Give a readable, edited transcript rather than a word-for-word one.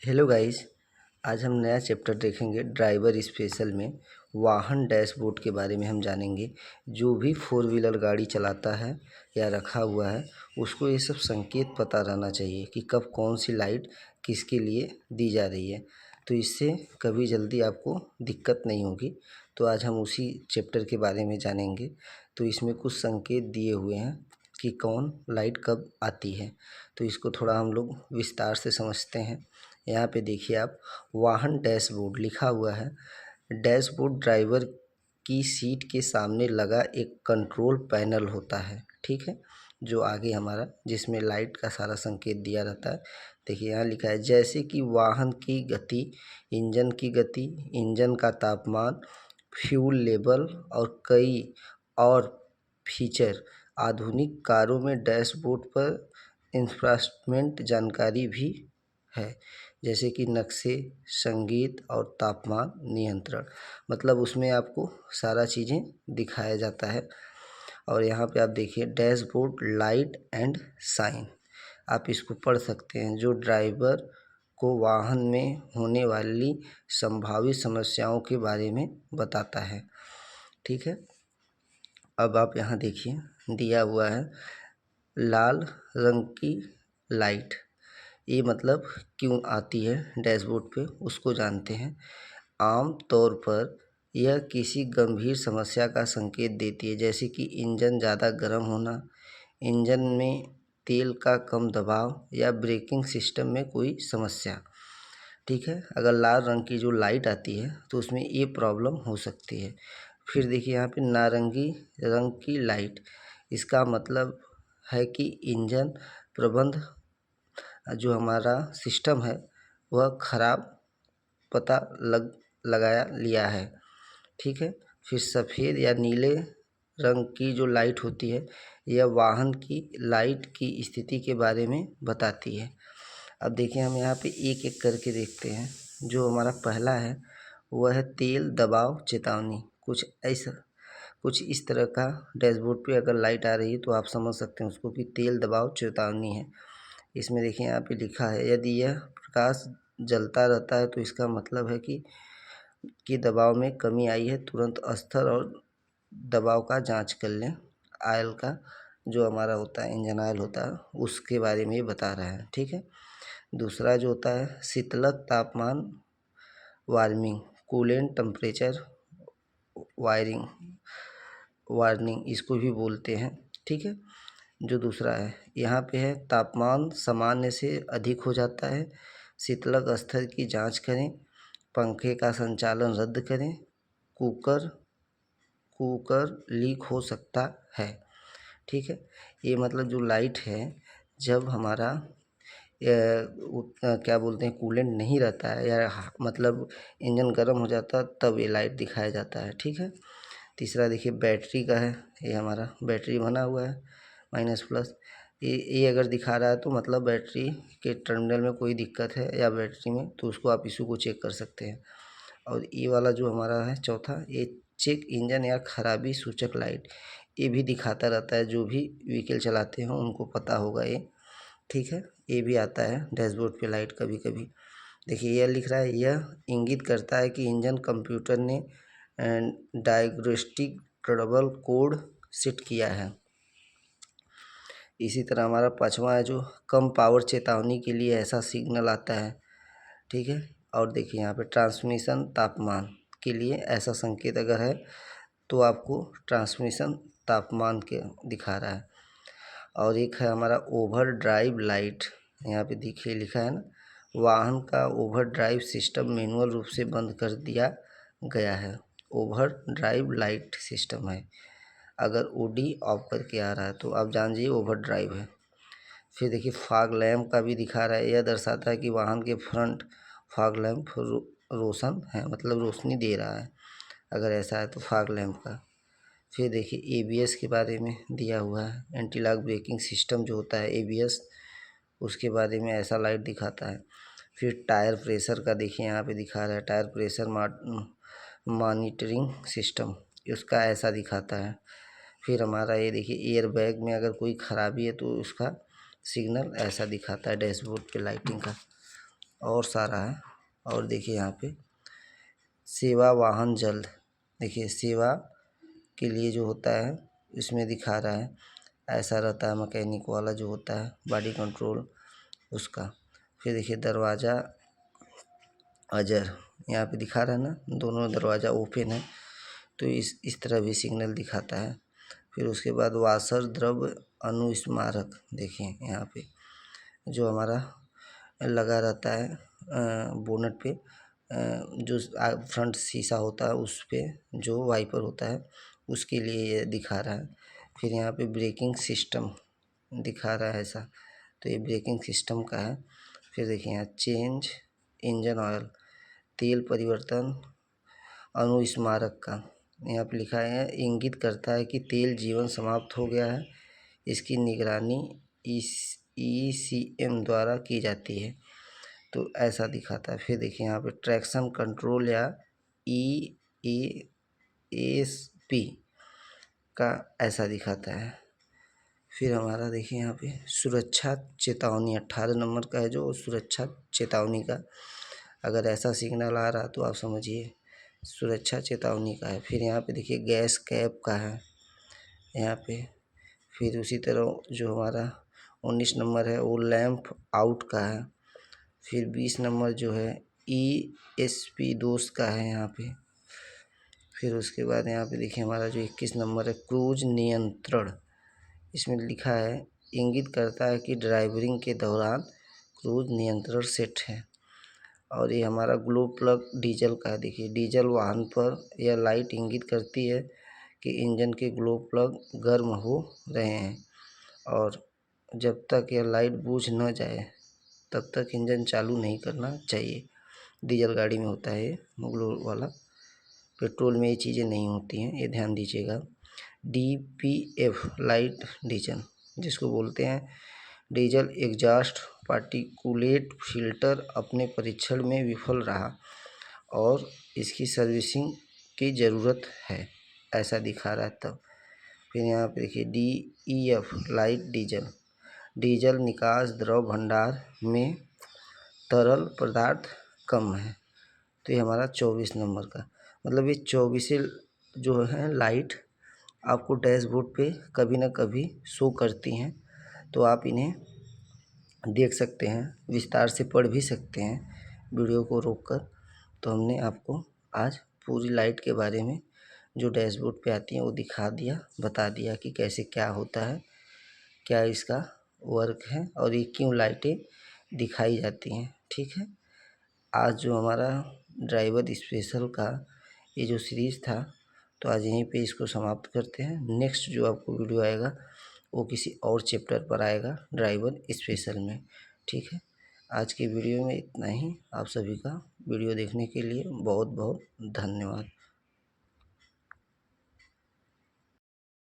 Hello guys. आज हम नया चैप्टर देखेंगे ड्राइवर स्पेशल में। वाहन डैशबोर्ड के बारे में हम जानेंगे। जो भी फोर व्हीलर गाड़ी चलाता है या रखा हुआ है उसको ये सब संकेत पता रहना चाहिए कि कब कौन सी लाइट किसके लिए दी जा रही है, तो इससे कभी जल्दी आपको दिक्कत नहीं होगी। तो आज हम उसी चैप्टर के बारे में जानेंगे। तो इसमें कुछ संकेत दिए हुए हैं कि कौन लाइट कब आती है, तो इसको थोड़ा हम लोग विस्तार से समझते हैं। यहाँ पे देखिए आप, वाहन डैशबोर्ड लिखा हुआ है। डैशबोर्ड ड्राइवर की सीट के सामने लगा एक कंट्रोल पैनल होता है, ठीक है, जो आगे हमारा जिसमें लाइट का सारा संकेत दिया रहता है। देखिए यहाँ लिखा है, जैसे कि वाहन की गति, इंजन की गति, इंजन का तापमान, फ्यूल लेवल और कई और फीचर। आधुनिक कारों में डैशबोर्ड पर इंफ्रास्ट्रक्चर जानकारी भी है, जैसे कि नक्शे, संगीत और तापमान नियंत्रण। मतलब उसमें आपको सारा चीज़ें दिखाया जाता है। और यहाँ पे आप देखिए, डैशबोर्ड लाइट एंड साइन, आप इसको पढ़ सकते हैं, जो ड्राइवर को वाहन में होने वाली संभावित समस्याओं के बारे में बताता है, ठीक है। अब आप यहाँ देखिए दिया हुआ है, लाल रंग की लाइट, ये मतलब क्यों आती है डैशबोर्ड पे उसको जानते हैं। आम तौर पर यह किसी गंभीर समस्या का संकेत देती है, जैसे कि इंजन ज़्यादा गर्म होना, इंजन में तेल का कम दबाव या ब्रेकिंग सिस्टम में कोई समस्या, ठीक है। अगर लाल रंग की जो लाइट आती है तो उसमें ये प्रॉब्लम हो सकती है। फिर देखिए यहाँ पे नारंगी रंग की लाइट, इसका मतलब है कि इंजन प्रबंध जो हमारा सिस्टम है वह खराब पता लगाया लिया है, ठीक है। फिर सफ़ेद या नीले रंग की जो लाइट होती है यह वाहन की लाइट की स्थिति के बारे में बताती है। अब देखिए हम यहाँ पे एक एक करके देखते हैं। जो हमारा पहला है वह है तेल दबाव चेतावनी। कुछ इस तरह का डैशबोर्ड पे अगर लाइट आ रही है तो आप समझ सकते हैं उसको कि तेल दबाव चेतावनी है। इसमें देखिए यहाँ पे लिखा है, यदि यह प्रकाश जलता रहता है तो इसका मतलब है कि दबाव में कमी आई है। तुरंत स्तर और दबाव का जांच कर लें। आयल का जो हमारा होता है, इंजन ऑयल होता है, उसके बारे में ये बता रहा है, ठीक है। दूसरा जो होता है शीतलक तापमान वार्मिंग, कूलेंट टेम्परेचर वार्निंग इसको भी बोलते हैं, ठीक है। जो दूसरा है यहाँ पे है, तापमान सामान्य से अधिक हो जाता है, शीतलक स्तर की जांच करें, पंखे का संचालन रद्द करें, कुकर लीक हो सकता है, ठीक है। ये मतलब जो लाइट है, जब हमारा क्या बोलते हैं कूलेंट नहीं रहता है या मतलब इंजन गर्म हो जाता है तब ये लाइट दिखाया जाता है, ठीक है। तीसरा देखिए बैटरी का है, ये हमारा बैटरी बना हुआ है माइनस प्लस, ये अगर दिखा रहा है तो मतलब बैटरी के टर्मिनल में कोई दिक्कत है या बैटरी में, तो उसको आप इशू को चेक कर सकते हैं। और ये वाला जो हमारा है चौथा, ये चेक इंजन या खराबी सूचक लाइट, ये भी दिखाता रहता है, जो भी व्हीकल चलाते हैं उनको पता होगा ये, ठीक है। ये भी आता है डैशबोर्ड पे लाइट कभी कभी। देखिए यह लिख रहा है, यह इंगित करता है कि इंजन कंप्यूटर ने डायग्नोस्टिक ट्रबल कोड सेट किया है। इसी तरह हमारा पांचवा है, जो कम पावर चेतावनी के लिए ऐसा सिग्नल आता है, ठीक है। और देखिए यहाँ पे ट्रांसमिशन तापमान के लिए ऐसा संकेत अगर है तो आपको ट्रांसमिशन तापमान के दिखा रहा है। और एक है हमारा ओवर ड्राइव लाइट, यहाँ पे देखिए लिखा है ना, वाहन का ओवर ड्राइव सिस्टम मैनुअल रूप से बंद कर दिया गया है। ओवर ड्राइव लाइट सिस्टम है, अगर ओडी ऑफ करके आ रहा है तो आप जान जाइए ओवर ड्राइव है। फिर देखिए फॉग लैम्प का भी दिखा रहा है, यह दर्शाता है कि वाहन के फ्रंट फॉग लैम्प रोशन है, मतलब रोशनी दे रहा है, अगर ऐसा है तो फॉग लैम्प का। फिर देखिए एबीएस के बारे में दिया हुआ है, एंटी लॉक ब्रेकिंग सिस्टम जो होता है एबीएस, उसके बारे में ऐसा लाइट दिखाता है। फिर टायर प्रेशर का देखिए यहाँ पे दिखा रहा है, टायर प्रेशर मॉनिटरिंग सिस्टम, उसका ऐसा दिखाता है। फिर हमारा ये देखिए एयर बैग में अगर कोई ख़राबी है तो उसका सिग्नल ऐसा दिखाता है डैशबोर्ड पे लाइटिंग का। और सारा है। और देखिए यहाँ पे सेवा वाहन जल्द, देखिए सेवा के लिए जो होता है इसमें दिखा रहा है, ऐसा रहता है मैकेनिक वाला जो होता है बॉडी कंट्रोल उसका। फिर देखिए दरवाज़ा अजर, यहाँ पे दिखा रहा है ना, दोनों दरवाज़ा ओपन है, तो इस तरह भी सिग्नल दिखाता है। फिर उसके बाद वाशर द्रव्य अनुस्मारक, देखिए यहाँ पे जो हमारा लगा रहता है बोनट पे, जो फ्रंट शीशा होता है उस पे जो वाइपर होता है उसके लिए ये दिखा रहा है। फिर यहाँ पे ब्रेकिंग सिस्टम दिखा रहा है ऐसा, तो ये ब्रेकिंग सिस्टम का है। फिर देखिए यहाँ चेंज इंजन ऑयल, तेल परिवर्तन अनुस्मारक का, यहाँ पे लिखा है इंगित करता है कि तेल जीवन समाप्त हो गया है, इसकी निगरानी ECM द्वारा की जाती है, तो ऐसा दिखाता है। फिर देखिए यहाँ पे ट्रैक्शन कंट्रोल या EASP का ऐसा दिखाता है। फिर हमारा देखिए यहाँ पे सुरक्षा चेतावनी 18 नंबर का है, जो सुरक्षा चेतावनी का, अगर ऐसा सिग्नल आ रहा तो आप समझिए सुरक्षा चेतावनी का है। फिर यहाँ पे देखिए गैस कैप का है यहाँ पे। फिर उसी तरह जो हमारा 19 नंबर है वो लैंप आउट का है। फिर 20 नंबर जो है ESP दोष का है यहाँ पे। फिर उसके बाद यहाँ पे देखिए हमारा जो 21 नंबर है क्रूज नियंत्रण, इसमें लिखा है इंगित करता है कि ड्राइवरिंग के दौरान क्रूज नियंत्रण सेट है। और ये हमारा ग्लो प्लग डीजल का है, देखिए डीजल वाहन पर यह लाइट इंगित करती है कि इंजन के ग्लो प्लग गर्म हो रहे हैं, और जब तक यह लाइट बुझ न जाए तब तक इंजन चालू नहीं करना चाहिए। डीजल गाड़ी में होता है ये ग्लो वाला, पेट्रोल में ये चीज़ें नहीं होती हैं, ये ध्यान दीजिएगा। DPF लाइट डीजल, जिसको बोलते हैं डीजल एग्जॉस्ट पार्टिकुलेट फिल्टर, अपने परीक्षण में विफल रहा और इसकी सर्विसिंग की ज़रूरत है, ऐसा दिखा रहा है तब। फिर यहाँ पे देखिए DEF लाइट डीजल, डीजल निकास द्रव भंडार में तरल पदार्थ कम है, तो ये हमारा 24 नंबर का, मतलब ये 24 जो है लाइट आपको डैशबोर्ड पे कभी ना कभी शो करती हैं, तो आप इन्हें देख सकते हैं, विस्तार से पढ़ भी सकते हैं वीडियो को रोककर। तो हमने आपको आज पूरी लाइट के बारे में जो डैशबोर्ड पे आती हैं वो दिखा दिया, बता दिया कि कैसे क्या होता है, क्या इसका वर्क है और ये क्यों लाइटें दिखाई जाती हैं। ठीक है, आज जो हमारा ड्राइवर स्पेशल का ये जो सीरीज़ था, तो आज यहीं पे इसको समाप्त करते हैं। नेक्स्ट जो आपको वीडियो आएगा वो किसी और चैप्टर पर आएगा ड्राइवर स्पेशल में। ठीक है, आज की वीडियो में इतना ही। आप सभी का वीडियो देखने के लिए बहुत बहुत धन्यवाद।